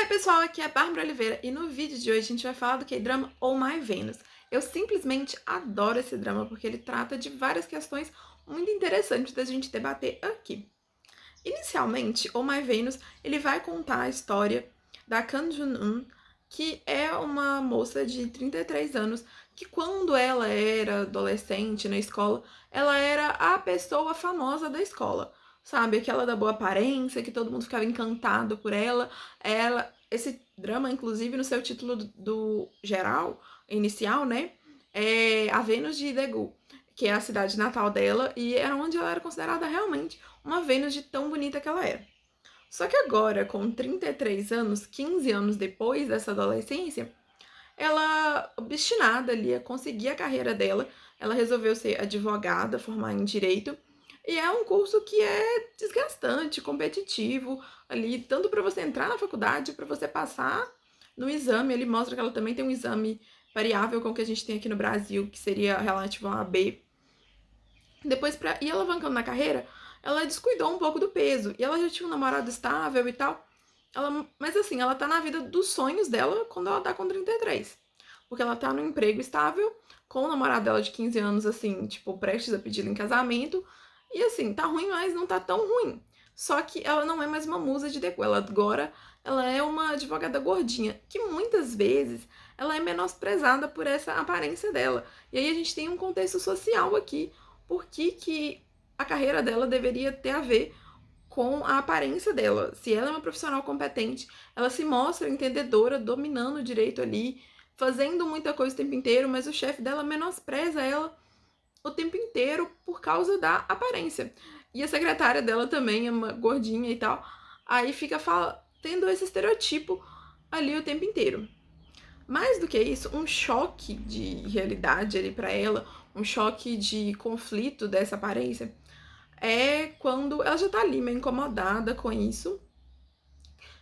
Oi pessoal, aqui é a Bárbara Oliveira e no vídeo de hoje a gente vai falar do K-drama Oh My Venus. Eu simplesmente adoro esse drama porque ele trata de várias questões muito interessantes da gente debater aqui. Inicialmente, Oh My Venus, ele vai contar a história da Kang Jun-un, que é uma moça de 33 anos, que quando ela era adolescente na escola, ela era a pessoa famosa da escola. Sabe, aquela da boa aparência, que todo mundo ficava encantado por ela. Esse drama, inclusive, no seu título do geral, inicial, né? É a Vênus de Daegu, que é a cidade natal dela, e era onde ela era considerada realmente uma Vênus de tão bonita que ela era. Só que agora, com 33 anos, 15 anos depois dessa adolescência, ela, obstinada ali a conseguir a carreira dela, ela resolveu ser advogada, formar em direito, e é um curso que é desgastante, competitivo, ali, tanto para você entrar na faculdade, para você passar no exame. Ele mostra que ela também tem um exame variável com o que a gente tem aqui no Brasil, que seria relativo a AB. Depois, pra ir alavancando na carreira, ela descuidou um pouco do peso. E ela já tinha um namorado estável e tal. Mas assim, ela tá na vida dos sonhos dela quando ela tá com 33. Porque ela tá num emprego estável, com o namorado dela de 15 anos, assim, tipo, prestes a pedi-lo em casamento. E assim, tá ruim, mas não tá tão ruim. Só que ela não é mais uma musa de deco. Ela é uma advogada gordinha, que muitas vezes ela é menosprezada por essa aparência dela. E aí a gente tem um contexto social aqui, por que a carreira dela deveria ter a ver com a aparência dela. Se ela é uma profissional competente, ela se mostra entendedora, dominando o direito ali, fazendo muita coisa o tempo inteiro, mas o chefe dela menospreza ela o tempo inteiro por causa da aparência. E a secretária dela também é uma gordinha e tal. Aí fica tendo esse estereotipo ali o tempo inteiro. Mais do que isso, um choque de realidade ali para ela, um choque de conflito dessa aparência, é quando ela já tá ali meio incomodada com isso.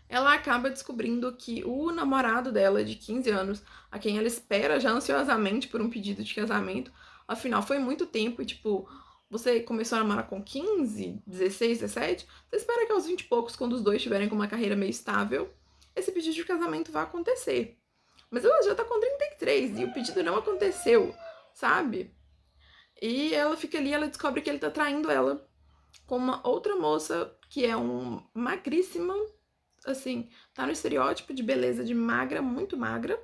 Ela acaba descobrindo que o namorado dela, de 15 anos, a quem ela espera já ansiosamente por um pedido de casamento, afinal foi muito tempo e, tipo, você começou a namorar com 15, 16, 17, você espera que aos 20 e poucos, quando os dois estiverem com uma carreira meio estável, esse pedido de casamento vai acontecer. Mas ela já tá com 33 e o pedido não aconteceu, sabe? E ela fica ali, ela descobre que ele tá traindo ela com uma outra moça que é magríssima, assim, tá no estereótipo de beleza de magra, muito magra,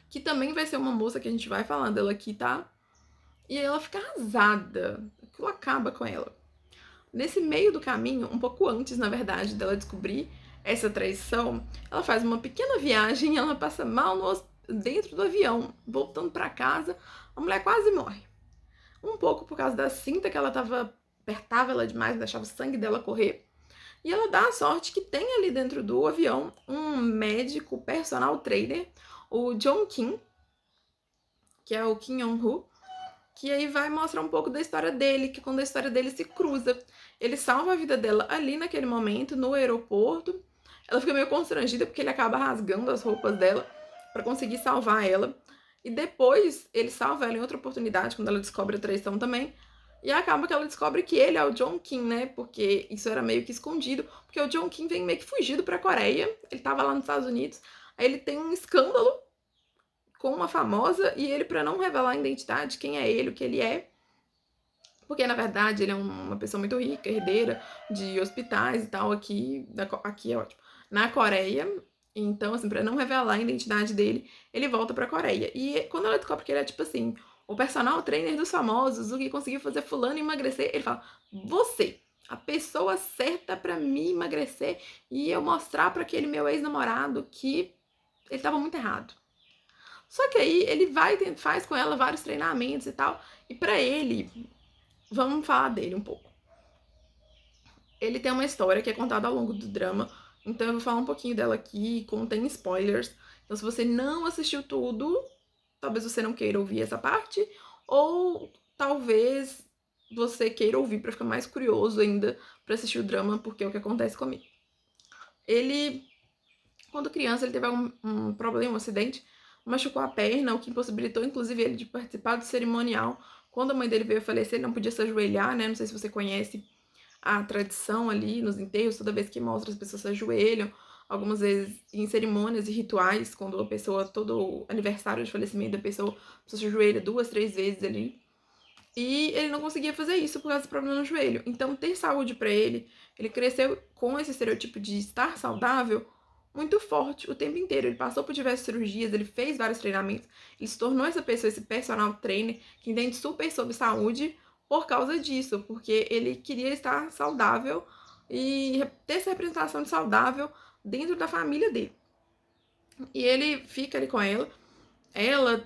que também vai ser uma moça que a gente vai falando dela aqui, tá? E ela fica arrasada, aquilo acaba com ela. Nesse meio do caminho, um pouco antes, na verdade, dela descobrir essa traição, ela faz uma pequena viagem, ela passa mal dentro do avião, voltando para casa, a mulher quase morre. Um pouco por causa da cinta que ela tava, apertava ela demais, deixava o sangue dela correr. E ela dá a sorte que tem ali dentro do avião um médico personal trainer, o John Kim, que é o Kim Yong-hoo, que aí vai mostrar um pouco da história dele, que quando a história dele se cruza, ele salva a vida dela ali naquele momento, no aeroporto. Ela fica meio constrangida porque ele acaba rasgando as roupas dela para conseguir salvar ela. E depois ele salva ela em outra oportunidade, quando ela descobre a traição também. E acaba que ela descobre que ele é o John Kim, né? Porque isso era meio que escondido. Porque o John Kim vem meio que fugido pra Coreia. Ele tava lá nos Estados Unidos. Aí ele tem um escândalo com uma famosa. E ele, pra não revelar a identidade, quem é ele, o que ele é. Porque, na verdade, ele é uma pessoa muito rica, herdeira de hospitais e tal. Aqui é ótimo. Na Coreia. Então, assim, pra não revelar a identidade dele, ele volta pra Coreia. E quando ela descobre que ele é, tipo assim, o personal trainer dos famosos, o que conseguiu fazer fulano emagrecer, ele fala, você, a pessoa certa pra me emagrecer e eu mostrar pra aquele meu ex-namorado que ele tava muito errado. Só que aí ele faz com ela vários treinamentos e tal, e pra ele, vamos falar dele um pouco. Ele tem uma história que é contada ao longo do drama, então eu vou falar um pouquinho dela aqui, contém spoilers. Então se você não assistiu tudo, talvez você não queira ouvir essa parte, ou talvez você queira ouvir para ficar mais curioso ainda para assistir o drama, porque é o que acontece comigo. Ele, quando criança, ele teve um problema, um acidente, machucou a perna, o que impossibilitou inclusive ele de participar do cerimonial. Quando a mãe dele veio a falecer, ele não podia se ajoelhar, né? Não sei se você conhece a tradição ali nos enterros, toda vez que mostra as pessoas se ajoelham. algumas vezes em cerimônias e rituais, quando a pessoa, todo aniversário de falecimento da pessoa, a pessoa se ajoelha 2, 3 vezes ali. E ele não conseguia fazer isso por causa do problema no joelho. Então, ter saúde pra ele cresceu com esse estereotipo de estar saudável muito forte o tempo inteiro. Ele passou por diversas cirurgias, ele fez vários treinamentos, ele se tornou essa pessoa, esse personal trainer que entende super sobre saúde por causa disso, porque ele queria estar saudável e ter essa representação de saudável dentro da família dele. E ele fica ali com ela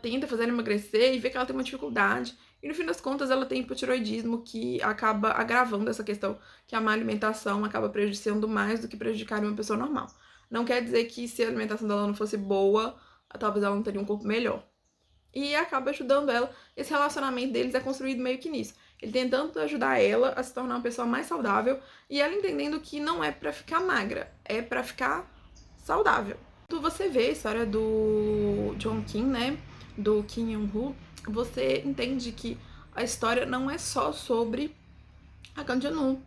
tenta fazer ela emagrecer e vê que ela tem uma dificuldade. E no fim das contas, ela tem hipotiroidismo que acaba agravando essa questão, que a má alimentação acaba prejudicando mais do que prejudicar uma pessoa normal. Não quer dizer que se a alimentação dela não fosse boa, talvez ela não teria um corpo melhor. E acaba ajudando ela. Esse relacionamento deles é construído meio que nisso. Ele tentando ajudar ela a se tornar uma pessoa mais saudável e ela entendendo que não é pra ficar magra, é pra ficar saudável. Quando você vê a história do John Kim, né, do Kim Young-woo, você entende que a história não é só sobre a Kang Jun-woo,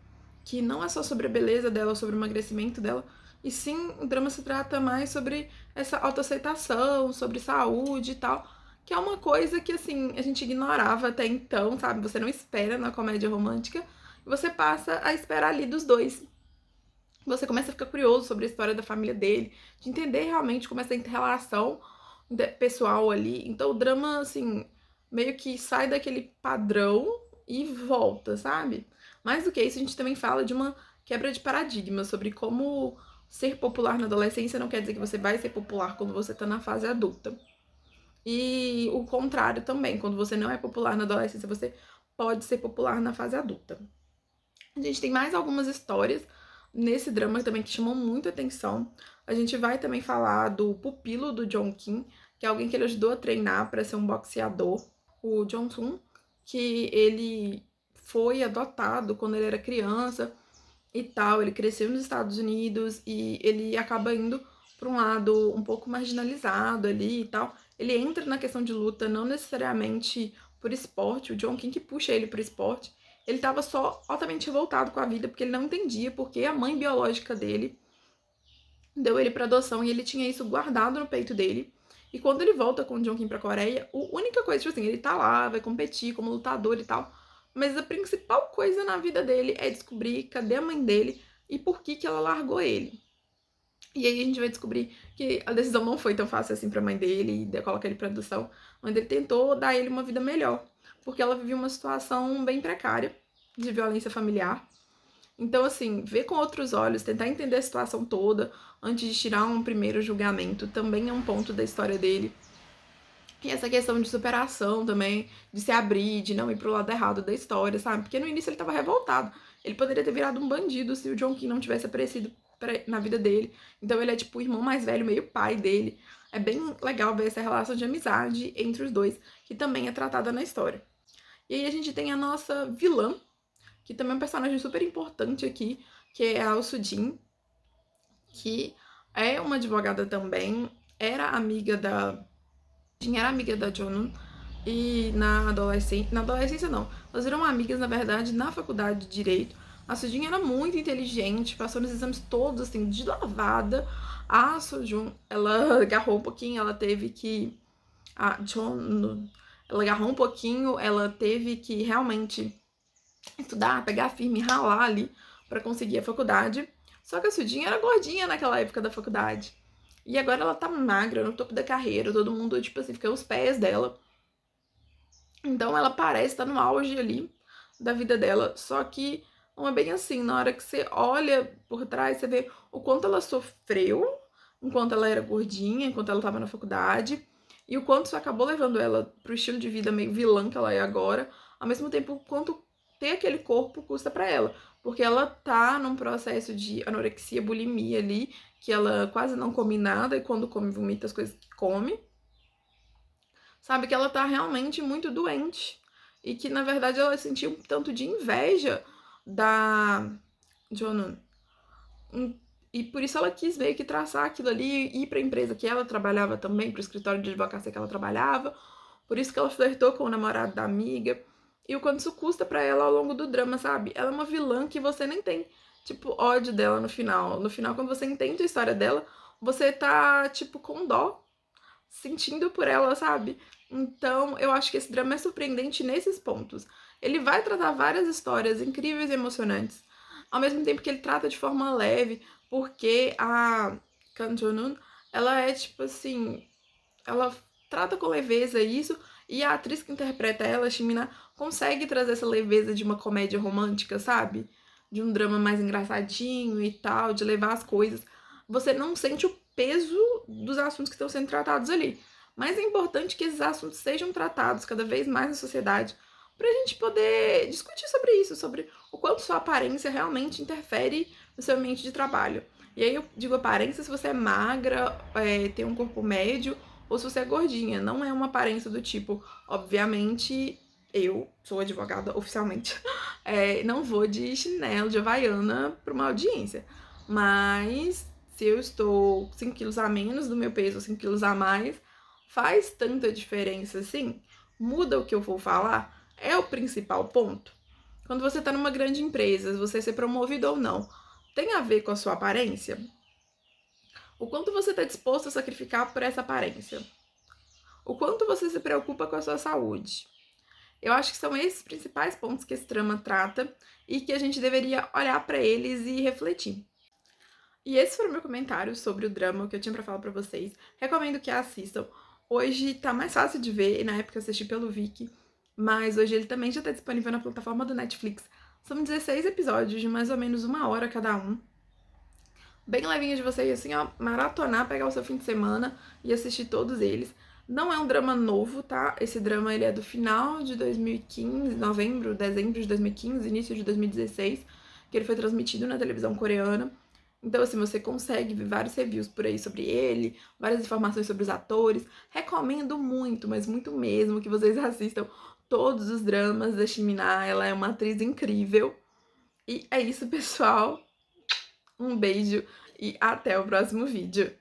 que não é só sobre a beleza dela, sobre o emagrecimento dela, e sim o drama se trata mais sobre essa autoaceitação, sobre saúde e tal, que é uma coisa que, assim, a gente ignorava até então, sabe? Você não espera na comédia romântica, e você passa a esperar ali dos dois. Você começa a ficar curioso sobre a história da família dele, de entender realmente como essa relação pessoal ali. Então o drama, assim, meio que sai daquele padrão e volta, sabe? Mais do que isso, a gente também fala de uma quebra de paradigma sobre como ser popular na adolescência não quer dizer que você vai ser popular quando você tá na fase adulta. E o contrário também, quando você não é popular na adolescência, você pode ser popular na fase adulta. A gente tem mais algumas histórias nesse drama também que chamam muito atenção. A gente vai também falar do pupilo do John Kim, que é alguém que ele ajudou a treinar para ser um boxeador, o Jong Sun, que ele foi adotado quando ele era criança e tal. Ele cresceu nos Estados Unidos e ele acaba indo para um lado um pouco marginalizado ali e tal. Ele entra na questão de luta não necessariamente por esporte, o John Kim que puxa ele pro esporte. Ele estava só altamente revoltado com a vida porque ele não entendia porque a mãe biológica dele deu ele para adoção e ele tinha isso guardado no peito dele. E quando ele volta com o John Kim pra Coreia, a única coisa, tipo assim, ele tá lá, vai competir como lutador e tal, mas a principal coisa na vida dele é descobrir cadê a mãe dele e por que ela largou ele. E aí a gente vai descobrir que a decisão não foi tão fácil assim pra mãe dele, e coloca ele pra adoção. A mãe dele tentou dar ele uma vida melhor, porque ela vivia uma situação bem precária de violência familiar. Então, assim, ver com outros olhos, tentar entender a situação toda antes de tirar um primeiro julgamento também é um ponto da história dele. E essa questão de superação também, de se abrir, de não ir pro lado errado da história, sabe? Porque no início ele tava revoltado. Ele poderia ter virado um bandido se o John Kim não tivesse aparecido na vida dele. Então ele é tipo o irmão mais velho, meio pai dele. É bem legal ver essa relação de amizade entre os dois, que também é tratada na história. E aí a gente tem a nossa vilã, que também é um personagem super importante aqui, que é a Sujin, que é uma advogada também, era amiga da Jonun, e na adolescência não, elas viram amigas, na verdade, na faculdade de Direito. A Sujin era muito inteligente, passou nos exames todos, assim, de lavada. A Sujun, ela agarrou um pouquinho, ela teve que... A Jonun, ela agarrou um pouquinho, ela teve que realmente estudar, pegar firme, ralar ali para conseguir a faculdade. Só que a Sujin era gordinha naquela época da faculdade. E agora ela tá magra, no topo da carreira, todo mundo, tipo assim, fica aos pés dela. Então ela parece estar no auge ali da vida dela. Só que não é bem assim. Na hora que você olha por trás, você vê o quanto ela sofreu enquanto ela era gordinha, enquanto ela tava na faculdade. E o quanto isso acabou levando ela pro estilo de vida meio vilã que ela é agora. Ao mesmo tempo, o quanto ter aquele corpo custa pra ela. Porque ela tá num processo de anorexia, bulimia ali, que ela quase não come nada e quando come, vomita as coisas que come. Sabe que ela tá realmente muito doente. E que, na verdade, ela sentiu um tanto de inveja da Jonun. E por isso ela quis meio que traçar aquilo ali e ir pra empresa que ela trabalhava também, pro escritório de advocacia que ela trabalhava. Por isso que ela flertou com o namorado da amiga. E o quanto isso custa pra ela ao longo do drama, sabe? Ela é uma vilã que você nem tem tipo, ódio dela no final. No final, quando você entende a história dela, você tá, tipo, com dó, sentindo por ela, sabe? Então, eu acho que esse drama é surpreendente nesses pontos. Ele vai tratar várias histórias incríveis e emocionantes, ao mesmo tempo que ele trata de forma leve, porque a Kang Jo-nun, ela é, tipo assim, ela trata com leveza isso, e a atriz que interpreta ela, Shimina, consegue trazer essa leveza de uma comédia romântica, sabe? De um drama mais engraçadinho e tal, de levar as coisas. Você não sente o peso dos assuntos que estão sendo tratados ali. Mas é importante que esses assuntos sejam tratados cada vez mais na sociedade, para a gente poder discutir sobre isso, sobre o quanto sua aparência realmente interfere no seu ambiente de trabalho. E aí eu digo aparência se você é magra, tem um corpo médio, ou se você é gordinha. Não é uma aparência do tipo, obviamente, eu sou advogada oficialmente, não vou de chinelo, de havaiana para uma audiência. Mas se eu estou 5 quilos a menos do meu peso, 5 quilos a mais, faz tanta diferença assim? Muda o que eu vou falar? É o principal ponto. Quando você está numa grande empresa, você ser promovido ou não, tem a ver com a sua aparência? O quanto você está disposto a sacrificar por essa aparência? O quanto você se preocupa com a sua saúde? Eu acho que são esses principais pontos que esse drama trata e que a gente deveria olhar para eles e refletir. E esse foi o meu comentário sobre o drama que eu tinha para falar para vocês. Recomendo que assistam. Hoje tá mais fácil de ver, e na época eu assisti pelo Viki, mas hoje ele também já tá disponível na plataforma do Netflix. São 16 episódios de mais ou menos 1 hora cada um. Bem levinho de vocês, assim, ó, maratonar, pegar o seu fim de semana e assistir todos eles. Não é um drama novo, tá? Esse drama ele é do final de 2015, novembro, dezembro de 2015, início de 2016, que ele foi transmitido na televisão coreana. Então, assim, você consegue ver vários reviews por aí sobre ele, várias informações sobre os atores. Recomendo muito, mas muito mesmo, que vocês assistam todos os dramas da Shimina. Ela é uma atriz incrível. E é isso, pessoal. Um beijo e até o próximo vídeo.